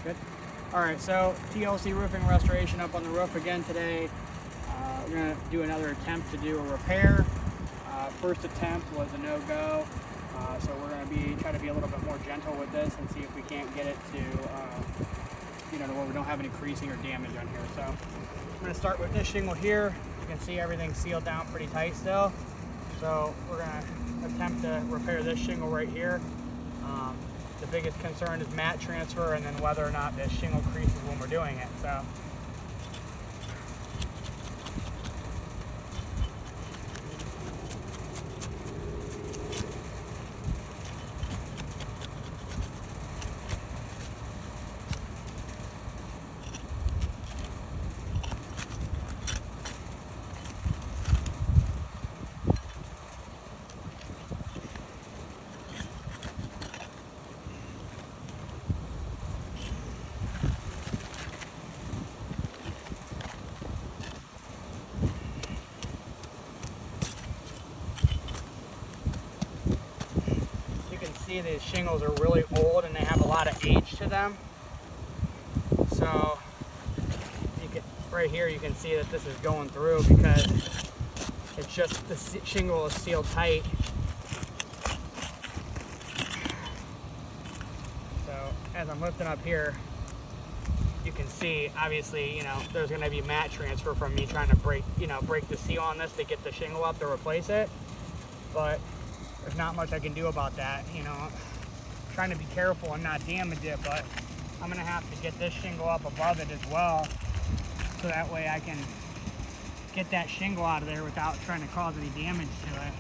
Good. All right, so TLC Roofing and Restoration up on the roof again today. We're gonna do another attempt to do a repair. First attempt was a no-go, so we're gonna try to be a little bit more gentle with this and see if we can't get it to, to where we don't have any creasing or damage on here. So I'm gonna start with this shingle here. You can see everything's sealed down pretty tight still. So we're gonna attempt to repair this shingle right here. The biggest concern is mat transfer and then whether or not this shingle creases when we're doing it. So see these shingles are really old and they have a lot of age to them. So right here you can see that this is going through because it's just the shingle is sealed tight. So as I'm lifting up here, you can see obviously there's going to be mat transfer from me trying to break the seal on this to get the shingle up to replace it, but there's not much I can do about that. Trying to be careful and not damage it, but I'm gonna have to get this shingle up above it as well, so that way I can get that shingle out of there without trying to cause any damage to it.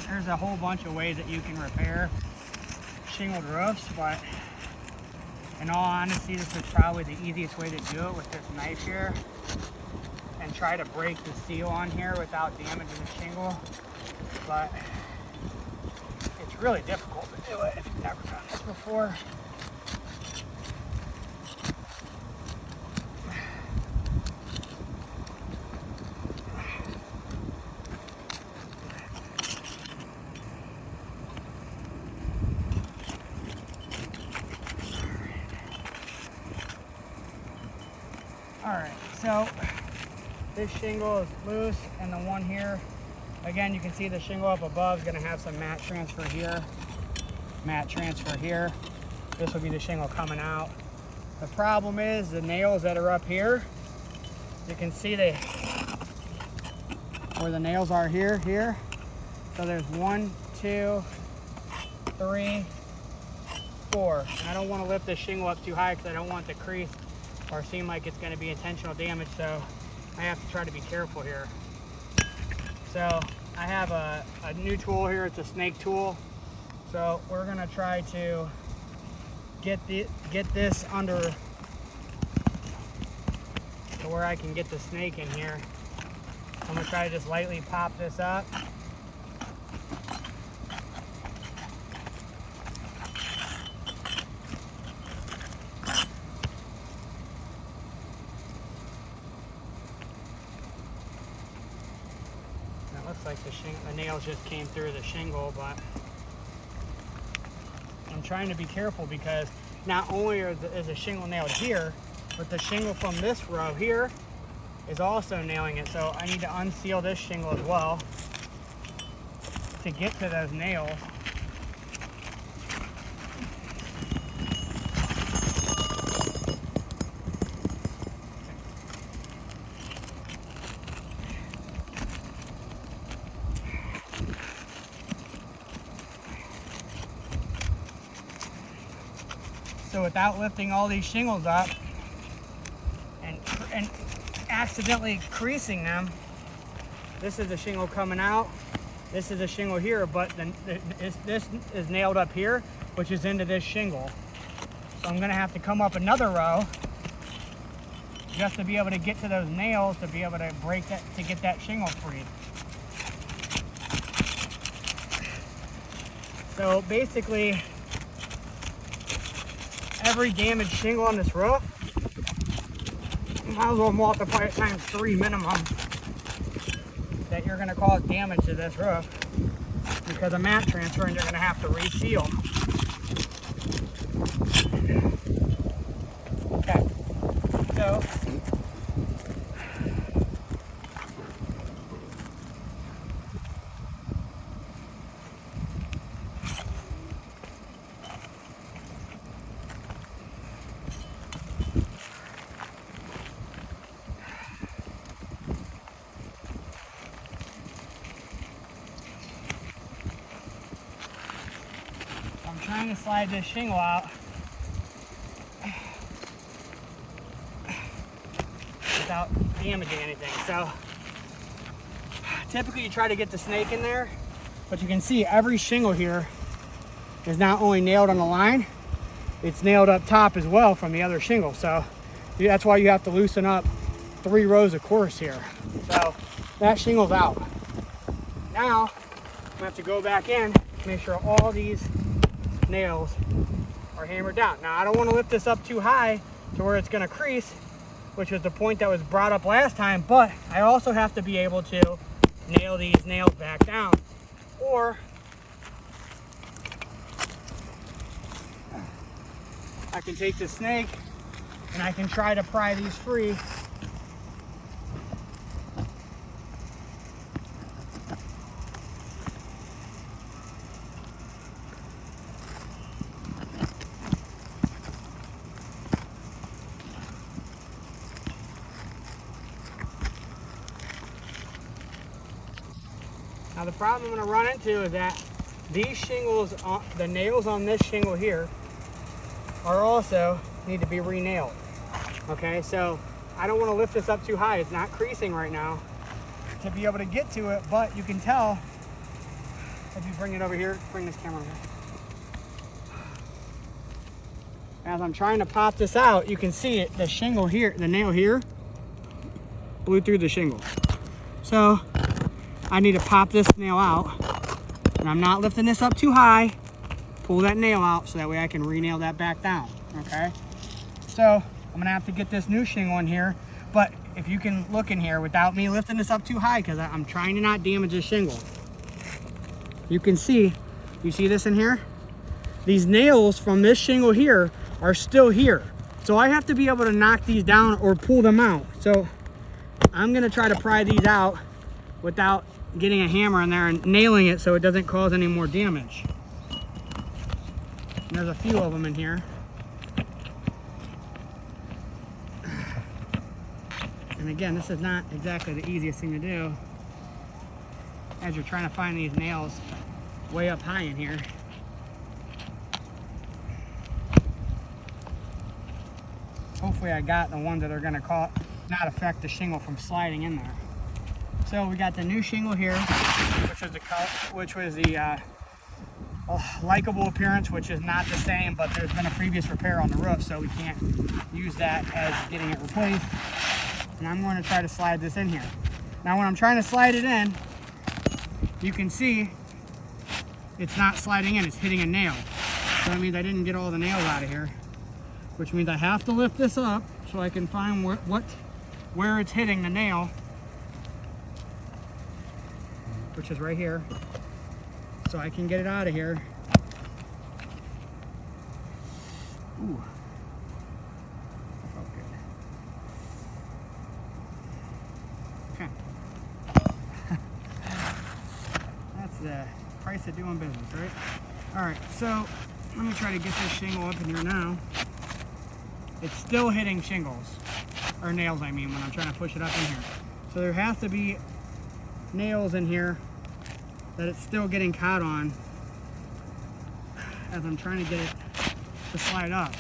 There's a whole bunch of ways that you can repair shingled roofs, but in all honesty, this is probably the easiest way to do it with this knife here, and try to break the seal on here without damaging the shingle. But it's really difficult to do it if you've never done this before. Alright, so this shingle is loose, and the one here, again, you can see the shingle up above is going to have some mat transfer here, mat transfer here. This will be the shingle coming out. The problem is the nails that are up here, you can see where the nails are here. So there's 1, 2, 3, 4. And I don't want to lift this shingle up too high because I don't want it to crease or seem like it's going to be intentional damage, so I have to try to be careful here. So I have a new tool here. It's a snake tool. So we're going to try to get this under to where I can get the snake in here. I'm going to try to just lightly pop this up. Looks like the nails just came through the shingle, but I'm trying to be careful because not only is the shingle nailed here, but the shingle from this row here is also nailing it. So I need to unseal this shingle as well to get to those nails. So without lifting all these shingles up and accidentally creasing them, this is the shingle coming out, this is the shingle here, but this is nailed up here, which is into this shingle. So I'm gonna have to come up another row just to be able to get to those nails to be able to break that, to get that shingle free. So basically, every damaged shingle on this roof, you might as well multiply it times 3 minimum that you're going to cause damage to this roof, because of mat transfer, and you're going to have to reseal. Okay, so I'm trying to slide this shingle out without damaging anything. So typically you try to get the snake in there, but you can see every shingle here is not only nailed on the line, it's nailed up top as well from the other shingle. So that's why you have to loosen up 3 rows of course here. So that shingle's out. Now I'm gonna have to go back in, make sure all these nails are hammered down. Now I don't want to lift this up too high to where it's going to crease, which was the point that was brought up last time, but I also have to be able to nail these nails back down, or I can take the snake and I can try to pry these free. Now the problem I'm going to run into is that these shingles, the nails on this shingle here, are also need to be re-nailed. Okay, so I don't want to lift this up too high. It's not creasing right now to be able to get to it, but you can tell if you bring it over here, bring this camera over here. As I'm trying to pop this out, you can see it, the shingle here, the nail here, blew through the shingle. So I need to pop this nail out, and I'm not lifting this up too high. Pull that nail out so that way I can re-nail that back down, okay? So I'm gonna have to get this new shingle in here, but if you can look in here without me lifting this up too high, because I'm trying to not damage this shingle. You can see, you see this in here? These nails from this shingle here are still here. So I have to be able to knock these down or pull them out. So I'm gonna try to pry these out without getting a hammer in there and nailing it so it doesn't cause any more damage. And there's a few of them in here. And again, this is not exactly the easiest thing to do as you're trying to find these nails way up high in here. Hopefully I got the ones that are gonna not affect the shingle from sliding in there. So we got the new shingle here, which was the likable appearance, which is not the same, but there's been a previous repair on the roof, so we can't use that as getting it replaced. And I'm going to try to slide this in here. Now when I'm trying to slide it in, you can see it's not sliding in, it's hitting a nail. So that means I didn't get all the nails out of here, which means I have to lift this up so I can find where it's hitting the nail, which is right here, so I can get it out of here. Ooh, that felt good. Okay. That's the price of doing business, right? All right, so let me try to get this shingle up in here now. It's still hitting shingles, or nails I mean, when I'm trying to push it up in here. So there has to be nails in here that it's still getting caught on as I'm trying to get it to slide up.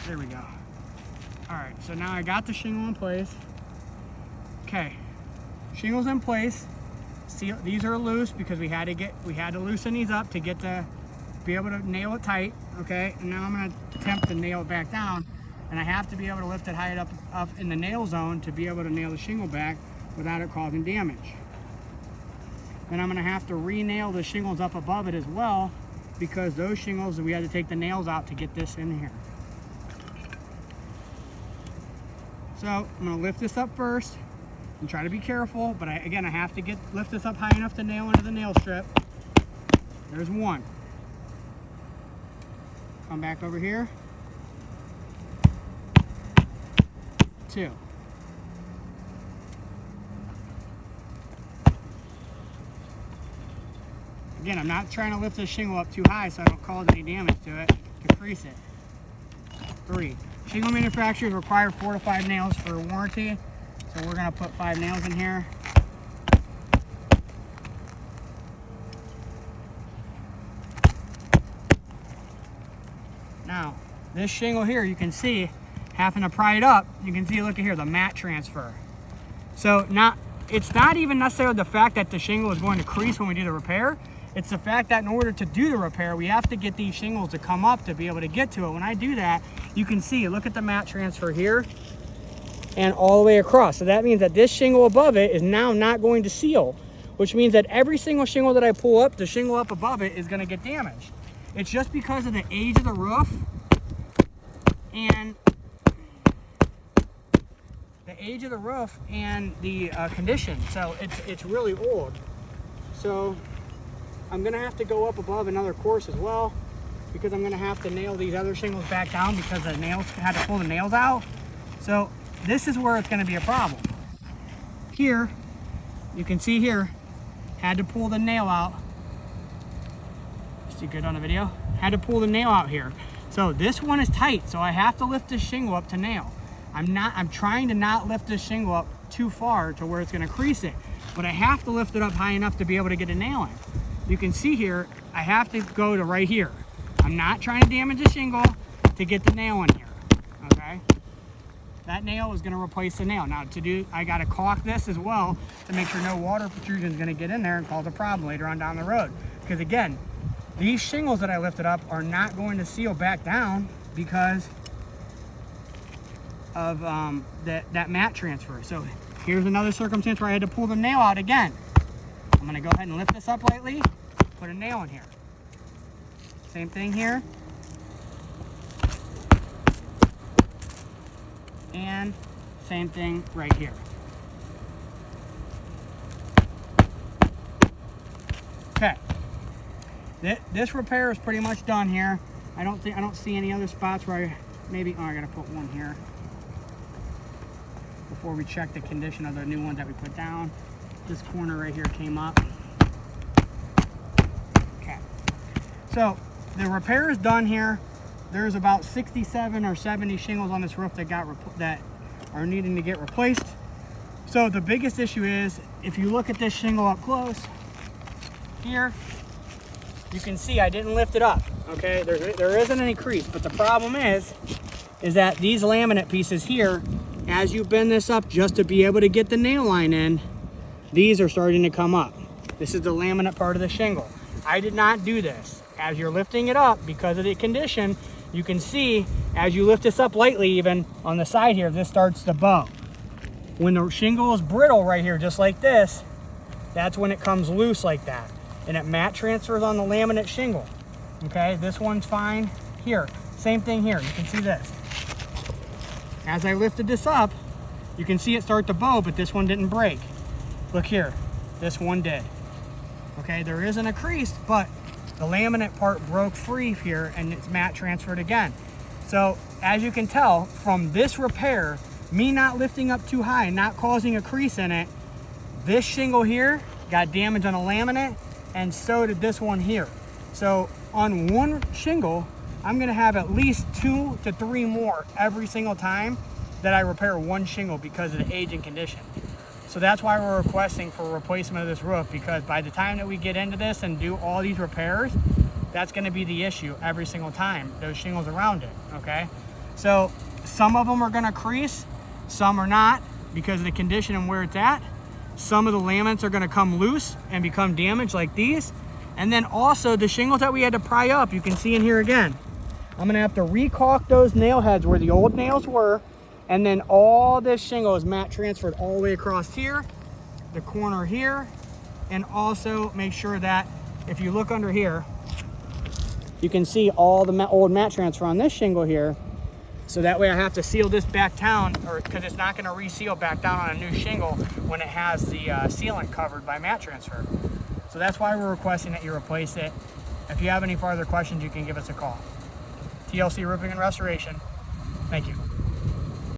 There we go. All right, so now I got the shingle in place. Okay, shingle's in place. See, these are loose because we had to loosen these up to be able to nail it tight. Okay, and now I'm gonna attempt to nail it back down, and I have to be able to lift it high up in the nail zone to be able to nail the shingle back without it causing damage. Then I'm gonna have to re-nail the shingles up above it as well because those shingles, we had to take the nails out to get this in here. So I'm gonna lift this up first and try to be careful, but again, I have to lift this up high enough to nail into the nail strip. There's one. Come back over here. Two. Again, I'm not trying to lift this shingle up too high so I don't cause any damage to it, to crease it. Three. Shingle manufacturers require 4 to 5 nails for warranty, so we're gonna put 5 nails in here. Now, this shingle here, you can see, having to pry it up, you can see, look at here, the mat transfer. So it's not even necessarily the fact that the shingle is going to crease when we do the repair. It's the fact that in order to do the repair, we have to get these shingles to come up to be able to get to it. When I do that, you can see, look at the mat transfer here and all the way across. So that means that this shingle above it is now not going to seal, which means that every single shingle that I pull up, the shingle up above it is going to get damaged. It's just because of the age of the roof and the condition. So it's really old. So I'm gonna have to go up above another course as well, because I'm gonna have to nail these other shingles back down because the nails had to pull the nails out. So this is where it's gonna be a problem. Here, you can see here, had to pull the nail out. See good on the video? Had to pull the nail out here. So this one is tight, so I have to lift this shingle up to nail. I'm trying to not lift this shingle up too far to where it's gonna crease it, but I have to lift it up high enough to be able to get a nail in. You can see here, I have to go to right here. I'm not trying to damage the shingle to get the nail in here, okay? That nail is gonna replace the nail. Now I gotta caulk this as well to make sure no water protrusion is gonna get in there and cause a problem later on down the road. Because again, these shingles that I lifted up are not going to seal back down because of that mat transfer. So here's another circumstance where I had to pull the nail out again. I'm gonna go ahead and lift this up lightly, put a nail in here. Same thing here. And same thing right here. Okay. This repair is pretty much done here. I don't see any other spots where I gotta put one here before we check the condition of the new one that we put down. This corner right here came up. Okay. So the repair is done here. There's about 67 or 70 shingles on this roof that are needing to get replaced. So the biggest issue is, if you look at this shingle up close here, you can see I didn't lift it up. Okay, there isn't any crease, but the problem is that these laminate pieces here, as you bend this up just to be able to get the nail line in, these are starting to come up. This is the laminate part of the shingle. I did not do this. As you're lifting it up, because of the condition, you can see as you lift this up lightly, even on the side here, this starts to bow. When the shingle is brittle right here, just like this, that's when it comes loose like that. And it mat transfers on the laminate shingle. Okay, this one's fine. Here, same thing here, you can see this. As I lifted this up, you can see it start to bow, but this one didn't break. Look here, this one did. Okay, there isn't a crease, but the laminate part broke free here and it's mat transferred again. So as you can tell from this repair, me not lifting up too high, not causing a crease in it, this shingle here got damage on the laminate, and so did this one here. So on one shingle, I'm gonna have at least 2 to 3 more every single time that I repair one shingle because of the age and condition. So that's why we're requesting for a replacement of this roof, because by the time that we get into this and do all these repairs, that's gonna be the issue every single time, those shingles around it, okay? So some of them are gonna crease, some are not because of the condition and where it's at. Some of the laminates are gonna come loose and become damaged like these. And then also the shingles that we had to pry up, you can see in here again. I'm gonna have to re-caulk those nail heads where the old nails were, and then all this shingle is mat transferred all the way across here, the corner here, and also make sure that if you look under here, you can see all the old mat transfer on this shingle here. So that way I have to seal this back down, or because it's not going to reseal back down on a new shingle when it has the sealant covered by mat transfer. So that's why we're requesting that you replace it. If you have any further questions, you can give us a call. TLC Roofing and Restoration. Thank you.